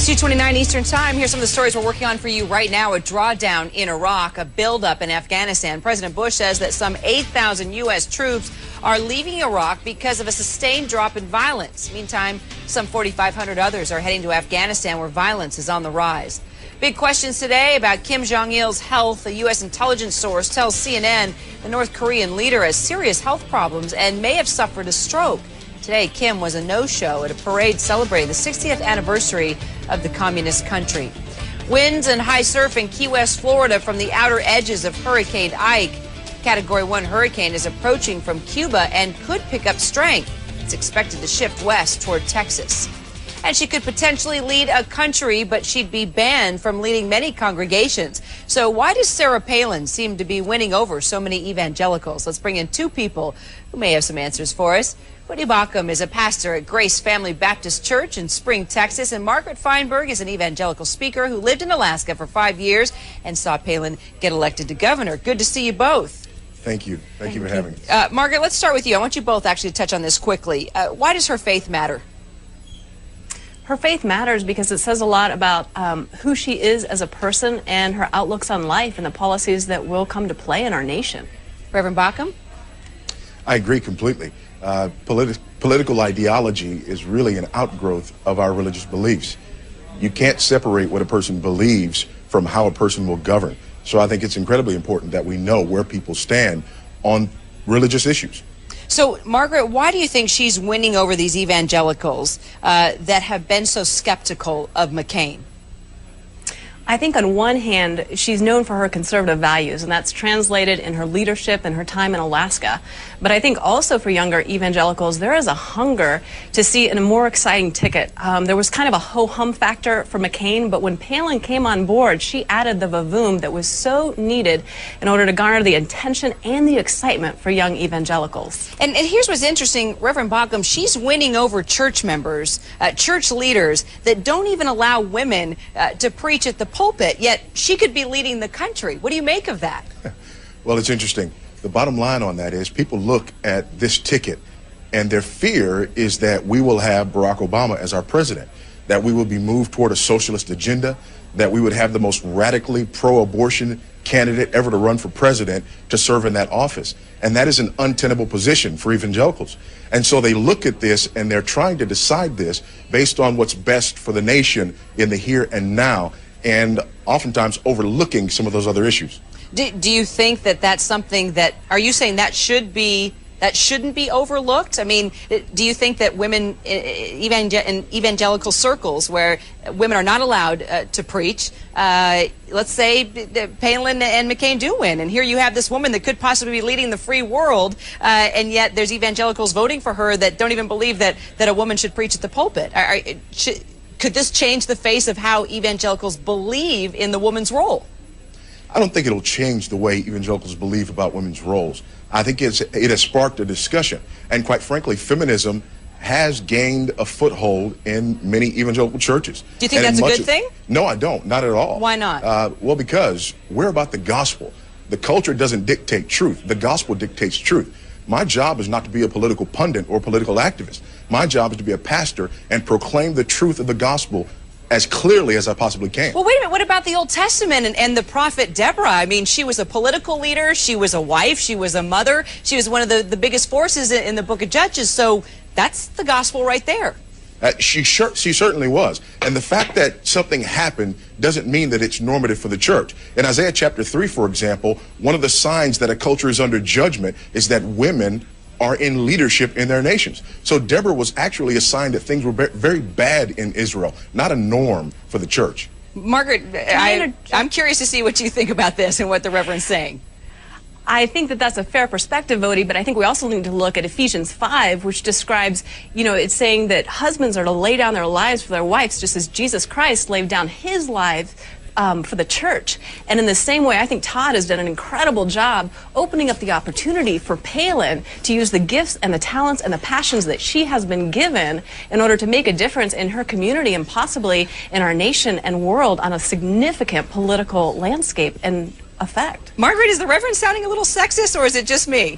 It's 2:29 Eastern Time. Here's some of the stories we're working on for you right now. A drawdown in Iraq, a buildup in Afghanistan. President Bush says that some 8,000 U.S. troops are leaving Iraq because of a sustained drop in violence. Meantime, some 4,500 others are heading to Afghanistan, where violence is on the rise. Big questions today about Kim Jong-il's health. A U.S. intelligence source tells CNN the North Korean leader has serious health problems and may have suffered a stroke. Today, Kim was a no-show at a parade celebrating the 60th anniversary of the communist country. Winds and high surf in Key West, Florida from the outer edges of Hurricane Ike. Category 1 hurricane is approaching from Cuba and could pick up strength. It's expected to shift west toward Texas. And she could potentially lead a country, but she'd be banned from leading many congregations. So why does Sarah Palin seem to be winning over so many evangelicals? Let's bring in two people who may have some answers for us. Voddie Baucham is a pastor at Grace Family Baptist Church in Spring, Texas, and Margaret Feinberg is an evangelical speaker who lived in Alaska for 5 years and saw Palin get elected to governor. Good to see you both. Thank you. Thank you for having me. Margaret, let's start with you. I want you both actually to touch on this quickly. Why does her faith matter? Her faith matters because it says a lot about who she is as a person and her outlooks on life and the policies that will come to play in our nation. Reverend Baucham? I agree completely. Political ideology is really an outgrowth of our religious beliefs. You can't separate what a person believes from how a person will govern. So I think it's incredibly important that we know where people stand on religious issues. So, Margaret, why do you think she's winning over these evangelicals that have been so skeptical of McCain? I think on one hand, she's known for her conservative values, and that's translated in her leadership and her time in Alaska. But I think also for younger evangelicals, there is a hunger to see a more exciting ticket. There was kind of a ho-hum factor for McCain, but when Palin came on board, she added the vavoom that was so needed in order to garner the attention and the excitement for young evangelicals. And here's what's interesting, Reverend Baucham, she's winning over church members, church leaders that don't even allow women to preach at the pulpit, yet she could be leading the country. What do you make of that? Well, it's interesting. The bottom line on that is people look at this ticket and their fear is that we will have Barack Obama as our president, that we will be moved toward a socialist agenda, that we would have the most radically pro-abortion candidate ever to run for president to serve in that office. And that is an untenable position for evangelicals. And so they look at this and they're trying to decide this based on what's best for the nation in the here and now, and oftentimes overlooking some of those other issues. Do you think that that's something that, are you saying that shouldn't be overlooked? I mean, do you think that women in evangelical circles where women are not allowed to preach, let's say that Palin and McCain do win, and here you have this woman that could possibly be leading the free world, and yet there's evangelicals voting for her that don't even believe that a woman should preach at the pulpit? Could this change the face of how evangelicals believe in the woman's role? I don't think it'll change the way evangelicals believe about women's roles. I think it has sparked a discussion. And quite frankly, feminism has gained a foothold in many evangelical churches. Do you think that's a good thing? No, I don't. Not at all. Why not? Well, because we're about the gospel. The culture doesn't dictate truth. The gospel dictates truth. My job is not to be a political pundit or political activist. My job is to be a pastor and proclaim the truth of the gospel as clearly as I possibly can. Well, wait a minute. What about the Old Testament and the prophet Deborah? I mean, she was a political leader. She was a wife. She was a mother. She was one of the biggest forces in the book of Judges. So that's the gospel right there. She certainly was. And the fact that something happened doesn't mean that it's normative for the church. In Isaiah chapter 3, for example, one of the signs that a culture is under judgment is that women are in leadership in their nations. So Deborah was actually a sign that things were very bad in Israel, not a norm for the church. Margaret, I'm curious to see what you think about this and what the Reverend's saying. I think that that's a fair perspective, Voddie, but I think we also need to look at Ephesians 5, which describes, it's saying that husbands are to lay down their lives for their wives, just as Jesus Christ laid down his life for the church. And in the same way, I think Todd has done an incredible job opening up the opportunity for Palin to use the gifts and the talents and the passions that she has been given in order to make a difference in her community and possibly in our nation and world on a significant political landscape and effect. Margaret, is the Reverend sounding a little sexist, or is it just me?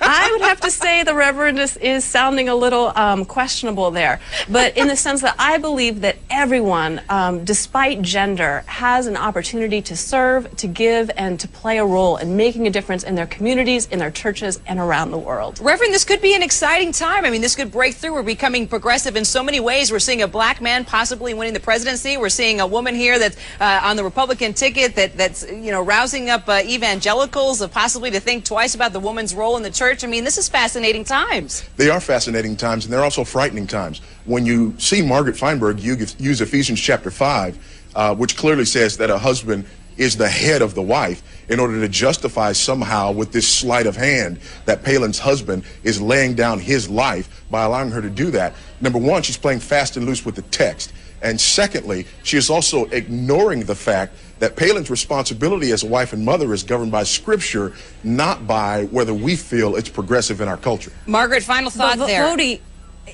I would have to say the Reverend is sounding a little questionable there, but in the sense that I believe that everyone, despite gender, has an opportunity to serve, to give, and to play a role in making a difference in their communities, in their churches, and around the world. Reverend, this could be an exciting time. I mean, this could break through. We're becoming progressive in so many ways. We're seeing a black man possibly winning the presidency. We're seeing a woman here that's on the Republican ticket that's rousing up evangelicals possibly to think twice about the woman's role in the church. I mean, this is fascinating times. They are fascinating times, and they're also frightening times. When you see Margaret Feinberg use Ephesians chapter 5, which clearly says that a husband is the head of the wife, in order to justify somehow with this sleight of hand that Palin's husband is laying down his life by allowing her to do that. Number one, she's playing fast and loose with the text. And secondly, she is also ignoring the fact that Palin's responsibility as a wife and mother is governed by Scripture, not by whether we feel it's progressive in our culture. Margaret, final thought there. Voddie,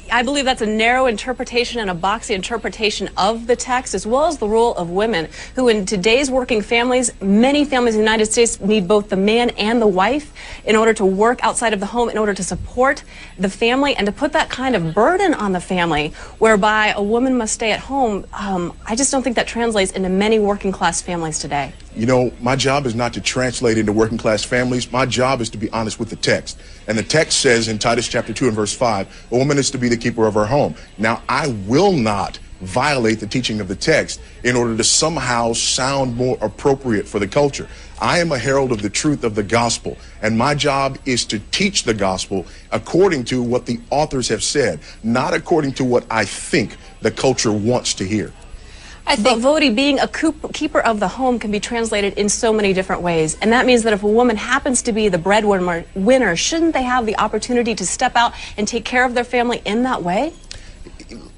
I believe that's a narrow interpretation and a boxy interpretation of the text, as well as the role of women, who in today's working families, many families in the United States need both the man and the wife in order to work outside of the home, in order to support the family, and to put that kind of burden on the family, whereby a woman must stay at home. I just don't think that translates into many working class families today. You know, my job is not to translate into working class families. My job is to be honest with the text. And the text says in Titus chapter 2 and verse 5, a woman is to be the keeper of her home. Now, I will not violate the teaching of the text in order to somehow sound more appropriate for the culture. I am a herald of the truth of the gospel, and my job is to teach the gospel according to what the authors have said, not according to what I think the culture wants to hear. But Voddie, being a keeper of the home can be translated in so many different ways. And that means that if a woman happens to be the breadwinner, shouldn't they have the opportunity to step out and take care of their family in that way?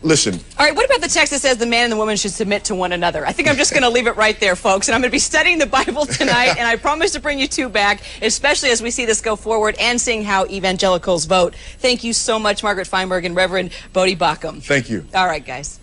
Listen. All right, what about the text that says the man and the woman should submit to one another? I think I'm just going to leave it right there, folks. And I'm going to be studying the Bible tonight, and I promise to bring you two back, especially as we see this go forward and seeing how evangelicals vote. Thank you so much, Margaret Feinberg and Reverend Voddie Baucham. Thank you. All right, guys.